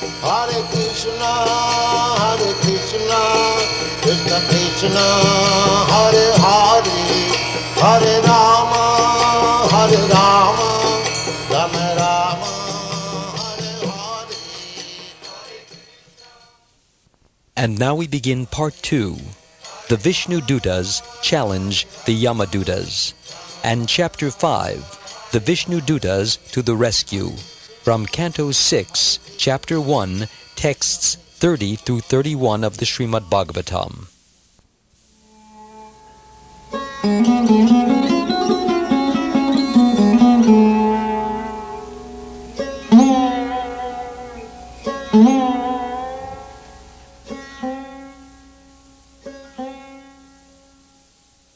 Hare Krishna, Krishna Krishna, Hare Hare, Hare Rama, Rama Rama, Hare Hare. And now we begin part 2. The Visnudutas challenge the Yamadutas. And chapter 5, the Visnudutas to the rescue. From Canto 6, chapter 1, texts 30 through 31 of the Srimad Bhagavatam.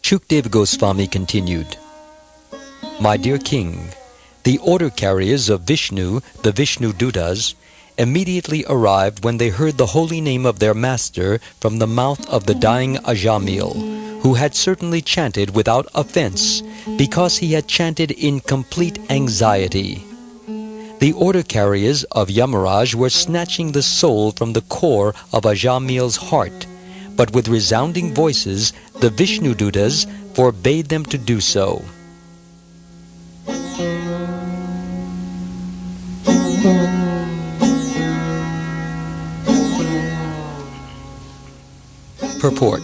Shukdev Goswami continued, My dear king, the order carriers of Vishnu, the Visnudutas, immediately arrived when they heard the holy name of their master from the mouth of the dying Ajamil, who had certainly chanted without offense, because he had chanted in complete anxiety. The order carriers of Yamaraj were snatching the soul from the core of Ajamil's heart, but with resounding voices the Visnudutas forbade them to do so. Purport.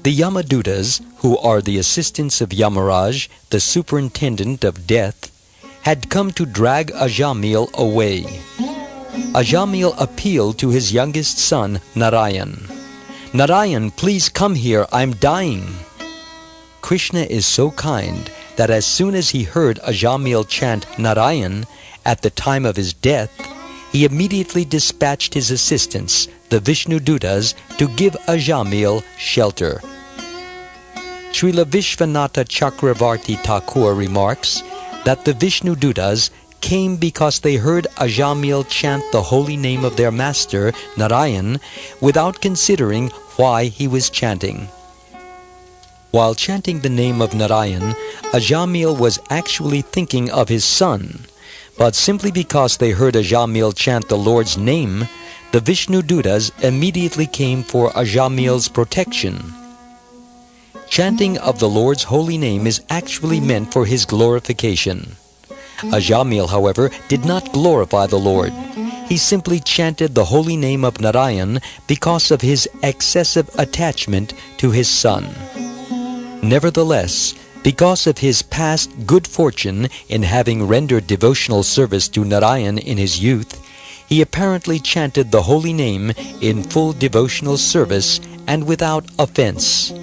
The Yamadutas, who are the assistants of Yamaraj, the superintendent of death, had come to drag Ajamil away. Ajamil appealed to his youngest son, Narayan. Narayan, please come here, I'm dying. Krishna is so kind that as soon as he heard Ajamil chant Narayan at the time of his death, he immediately dispatched his assistants, the Visnudutas, to give Ajamil shelter. Srila Vishvanatha Chakravarti Thakur remarks that the Visnudutas came because they heard Ajamil chant the holy name of their master, Narayan, without considering why he was chanting. While chanting the name of Narayan, Ajamil was actually thinking of his son, but simply because they heard Ajamil chant the Lord's name, the Visnudutas immediately came for Ajamil's protection. Chanting of the Lord's holy name is actually meant for his glorification. Ajamil, however, did not glorify the Lord. He simply chanted the holy name of Narayan because of his excessive attachment to his son. Nevertheless, because of his past good fortune in having rendered devotional service to Narayan in his youth, he apparently chanted the holy name in full devotional service and without offense.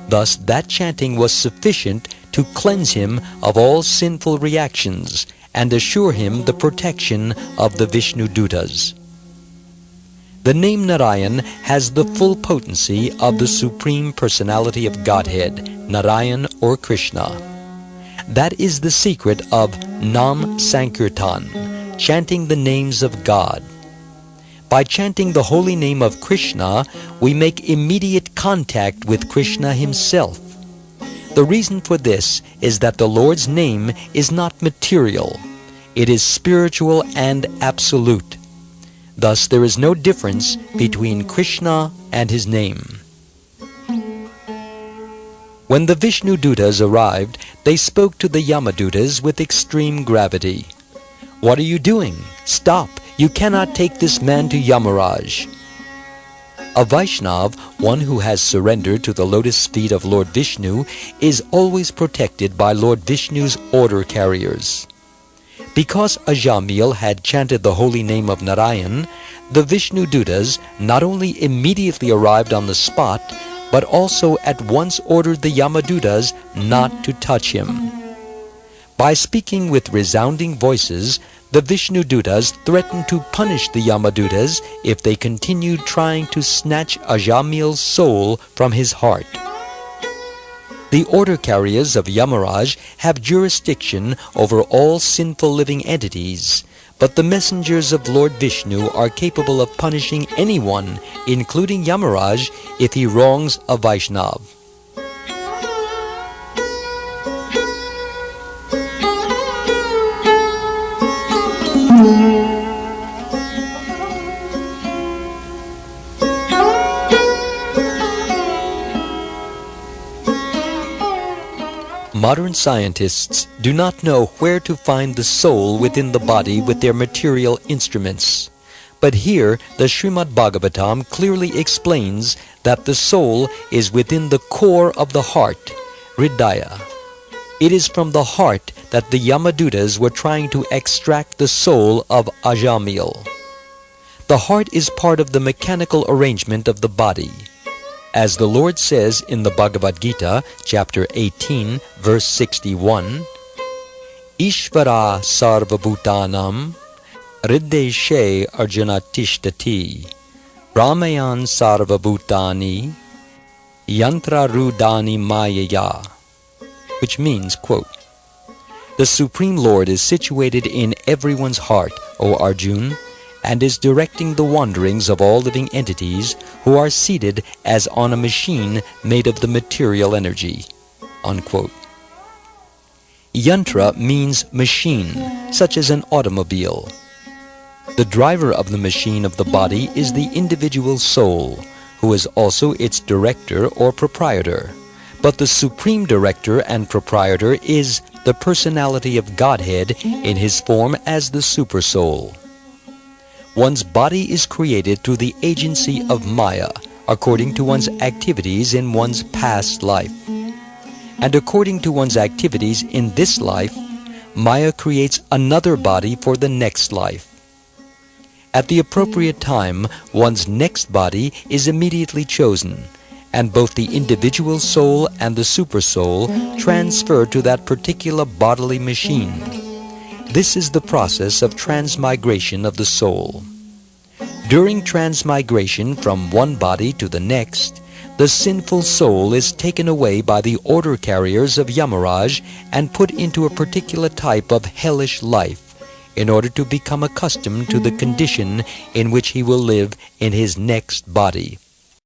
Thus that chanting was sufficient to cleanse him of all sinful reactions and assure him the protection of the Visnudutas. The name Narayan has the full potency of the Supreme Personality of Godhead, Narayan or Krishna. That is the secret of Nam Sankirtan, chanting the names of God. By chanting the holy name of Krishna, we make immediate contact with Krishna himself. The reason for this is that the Lord's name is not material. It is spiritual and absolute. Thus there is no difference between Krishna and his name. When the Visnudutas arrived, they spoke to the Yamadutas with extreme gravity. What are you doing? Stop! You cannot take this man to Yamaraj. A Vaishnav, one who has surrendered to the lotus feet of Lord Vishnu, is always protected by Lord Vishnu's order carriers. Because Ajamil had chanted the holy name of Narayan, the Visnudutas not only immediately arrived on the spot, but also at once ordered the Yamadutas not to touch him. By speaking with resounding voices, the Visnudutas threatened to punish the Yamadutas if they continued trying to snatch Ajamil's soul from his heart. The order carriers of Yamaraj have jurisdiction over all sinful living entities, but the messengers of Lord Vishnu are capable of punishing anyone, including Yamaraj, if he wrongs a Vaishnav. Modern scientists do not know where to find the soul within the body with their material instruments. But here, the Srimad Bhagavatam clearly explains that the soul is within the core of the heart, Hridaya. It is from the heart that the Yamadutas were trying to extract the soul of Ajamil. The heart is part of the mechanical arrangement of the body. As the Lord says in the Bhagavad Gita, chapter 18, verse 61, Ishvara sarvabhutanam Hrideshe Arjuna Tishtati Brahmayan Sarvabhutani Yantra Rudani Mayaya, which means, quote, the Supreme Lord is situated in everyone's heart, O Arjun, and is directing the wanderings of all living entities who are seated as on a machine made of the material energy, unquote. Yantra means machine, such as an automobile. The driver of the machine of the body is the individual soul, who is also its director or proprietor. But the supreme director and proprietor is the personality of Godhead in his form as the Supersoul. One's body is created through the agency of Maya, according to one's activities in one's past life. And according to one's activities in this life, Maya creates another body for the next life. At the appropriate time, one's next body is immediately chosen, and both the individual soul and the supersoul transfer to that particular bodily machine. This is the process of transmigration of the soul. During transmigration from one body to the next, the sinful soul is taken away by the order carriers of Yamaraj and put into a particular type of hellish life in order to become accustomed to the condition in which he will live in his next body.